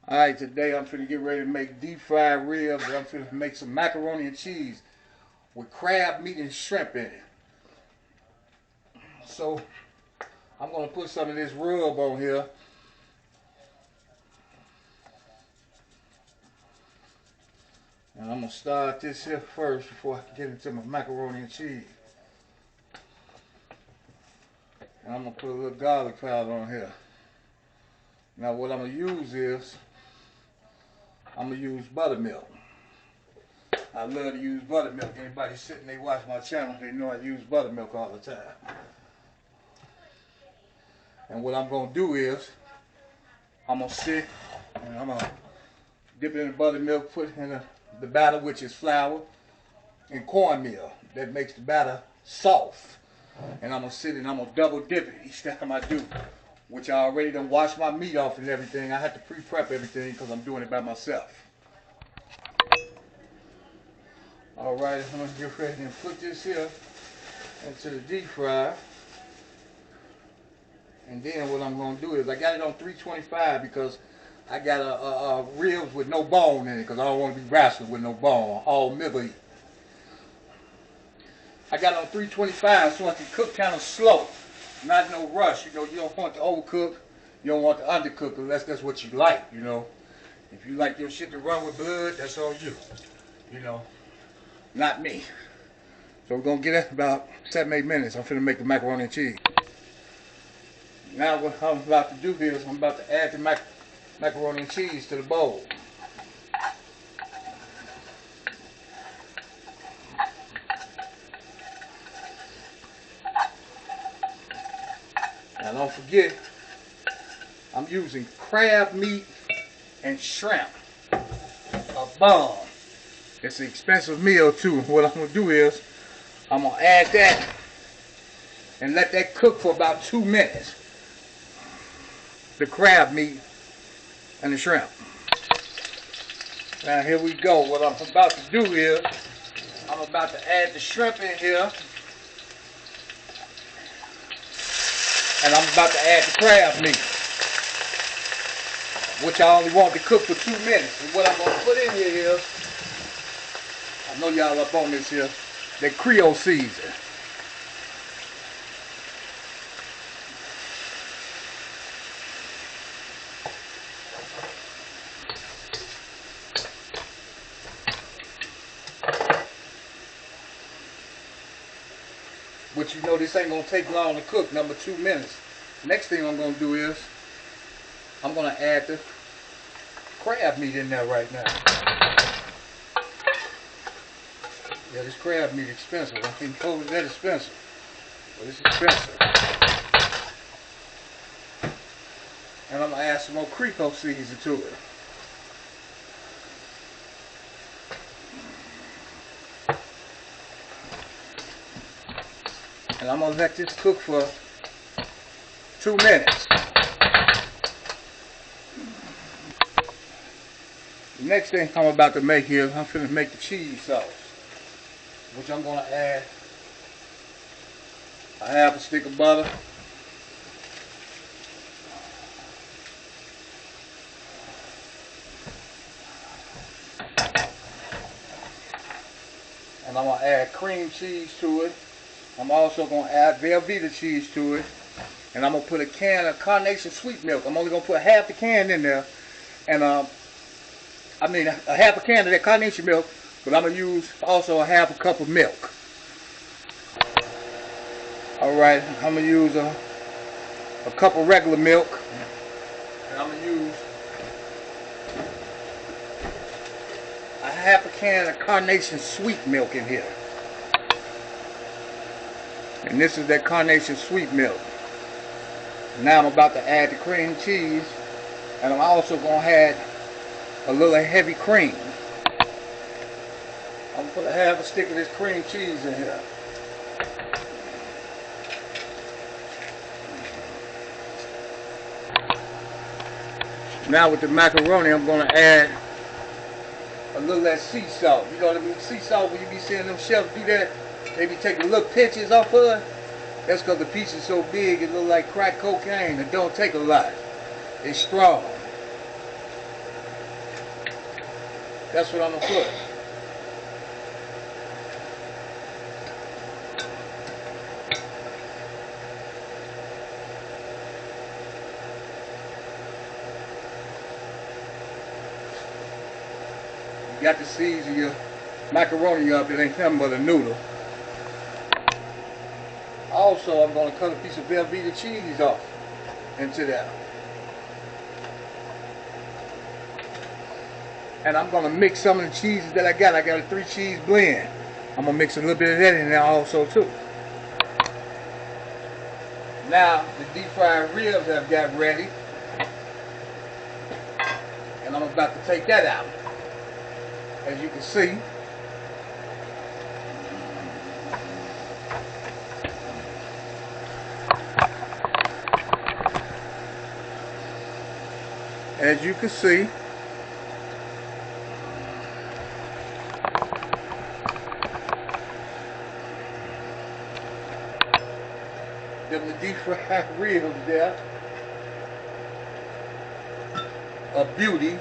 Alright, today I'm finna get ready to make deep fried ribs. I'm finna make some macaroni and cheese with crab meat and shrimp in it. So I'm gonna put some of this rub on here. And I'm gonna start this here first before I get into my macaroni and cheese. And I'm gonna put a little garlic powder on here. Now what I'm gonna use is, I'm gonna use buttermilk. I love to use buttermilk. Anybody sitting there watch my channel, they know I use buttermilk all the time. And what I'm gonna do is, I'm gonna sit and I'm gonna dip it in the buttermilk, put in the batter, which is flour and cornmeal. That makes the batter soft. And I'm gonna sit and I'm gonna double dip it each time I do. Which I already done washed my meat off and everything. I had to pre-prep everything because I'm doing it by myself. Alright, I'm gonna get ready and put this here into the deep fryer. And then what I'm gonna do is, I got it on 325 because I got a ribs with no bone in it, because I don't want to be wrestling with no bone, all middle. I got it on 325 so I can cook kind of slow. Not no rush, you know. You don't want to overcook, you don't want to undercook unless that's what you like, you know. If you like your shit to run with blood, that's on you, you know. Not me. So we're going to get it about 7-8 minutes. I'm finna make the macaroni and cheese. Now what I'm about to do here is I'm about to add the macaroni and cheese to the bowl. Now don't forget, I'm using crab meat and shrimp. A bomb. It's an expensive meal too. What I'm going to do is, I'm going to add that and let that cook for about 2 minutes. The crab meat and the shrimp. Now here we go. What I'm about to do is, I'm about to add the shrimp in here. And I'm about to add the crab meat, which I only want to cook for 2 minutes. And what I'm going to put in here is, I know y'all up on this here, that Creole season. But you know this ain't going to take long to cook, number 2 minutes. Next thing I'm going to do is, I'm going to add the crab meat in there right now. Yeah, this crab meat expensive. I think it was that expensive. But it's expensive. And I'm going to add some more Creole seasoning to it. And I'm going to let this cook for 2 minutes. The next thing I'm about to make here, I'm finna make the cheese sauce, which I'm going to add a half a stick of butter, and I'm going to add cream cheese to it. I'm also going to add Velveeta cheese to it. And I'm going to put a can of carnation sweet milk. I'm only going to put half the can in there. And a half a can of that carnation milk. But I'm going to use also a half a cup of milk. Alright, I'm going to use a cup of regular milk. And I'm going to use a half a can of carnation sweet milk in here. And this is that carnation sweet milk. Now I'm about to add the cream cheese, and I'm also going to add a little heavy cream. I'm going to put a half a stick of this cream cheese in here. Now with the macaroni, I'm going to add a little of that sea salt. You know what I mean? Sea salt, when you be seeing them chefs do that, they be taking little pinches off of it. That's because the piece is so big, it look like crack cocaine. It don't take a lot. It's strong. That's what I'm gonna put. You got to season your macaroni up. It ain't nothing but a noodle. Also, I'm going to cut a piece of Velveeta cheese off into that. And I'm going to mix some of the cheeses that I got. I got a 3-cheese blend. I'm going to mix a little bit of that in there also too. Now, the deep fried ribs I've got ready. And I'm about to take that out. As you can see. As you can see, them the deep fried ribs there, a beauty.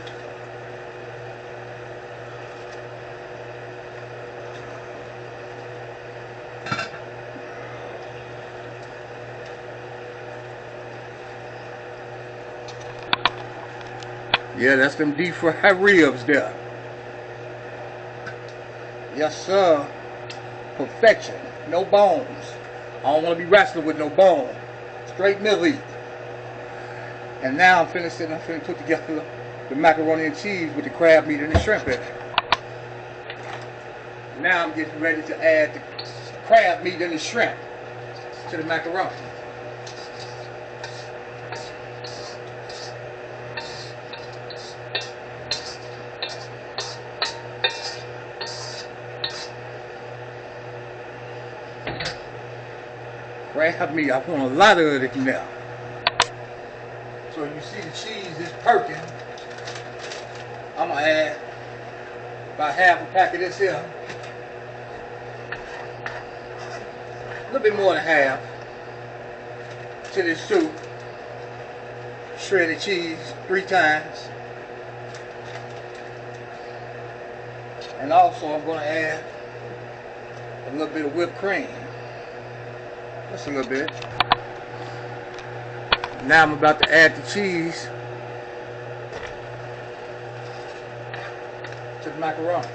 Yeah, that's them deep fried ribs there. Yes, sir. Perfection. No bones. I don't want to be wrestling with no bone. Straight meat. And now I'm finna put together the macaroni and cheese with the crab meat and the shrimp in it. Now I'm getting ready to add the crab meat and the shrimp to the macaroni. Crab meat, I want a lot of it now. So you see the cheese is perking. I'm gonna add about half a pack of this here. A little bit more than half to this soup. Shredded cheese 3 times. And also I'm gonna add a little bit of whipped cream. Just a little bit. Now I'm about to add the cheese to the macaroni.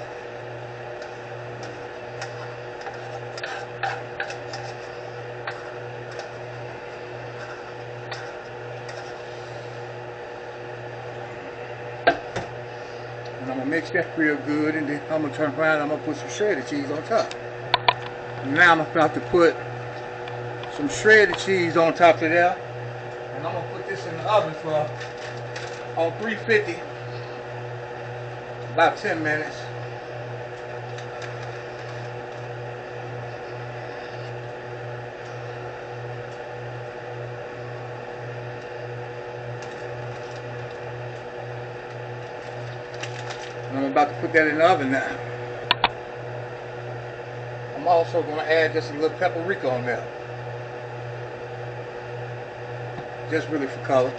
And I'm gonna mix that real good, and then I'm gonna turn around and I'm gonna put some shredded cheese on top. Now I'm about to put some shredded cheese on top of that, and I'm gonna put this in the oven for on 350 about 10 minutes. And I'm about to put that in the oven now. I'm also going to add just a little paprika on there. Just really for color.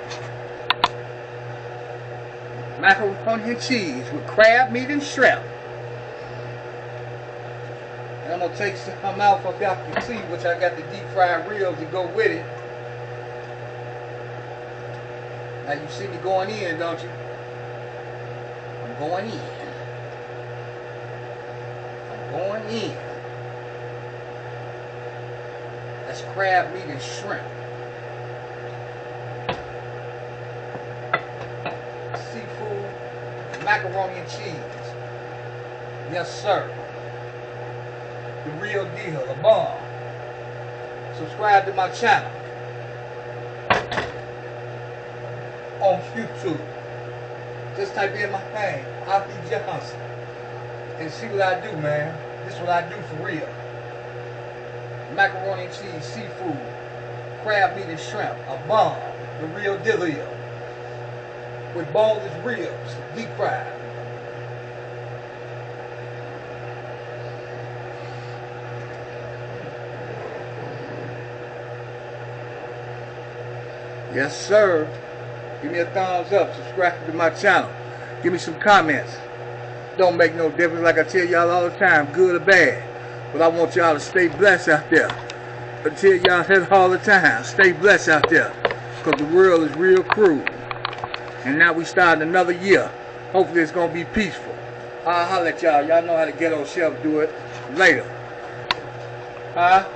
Macaroni and cheese with crab meat and shrimp. And I'm going to take some out for y'all can see, which I got the deep fried ribs to go with it. Now you see me going in, don't you? I'm going in. I'm going in. That's crab meat and shrimp. Seafood, macaroni and cheese. Yes, sir. The real deal, a bomb. Subscribe to my channel on YouTube. Just type in my name, Ali Johnson, and see what I do, man. This is what I do for real. Macaroni and cheese, seafood, crab meat and shrimp, a bomb, the real deal, with boneless ribs, deep fried. Yes, sir. Give me a thumbs up, subscribe to my channel, give me some comments. don't make no difference. Like I tell y'all all the time, good or bad. But I want y'all to stay blessed out there. I tell y'all that all the time. Stay blessed out there. Because the world is real cruel. And now we starting another year. Hopefully it's going to be peaceful. I'll holler at y'all. Y'all know how the ghetto chef do it. Later. Huh?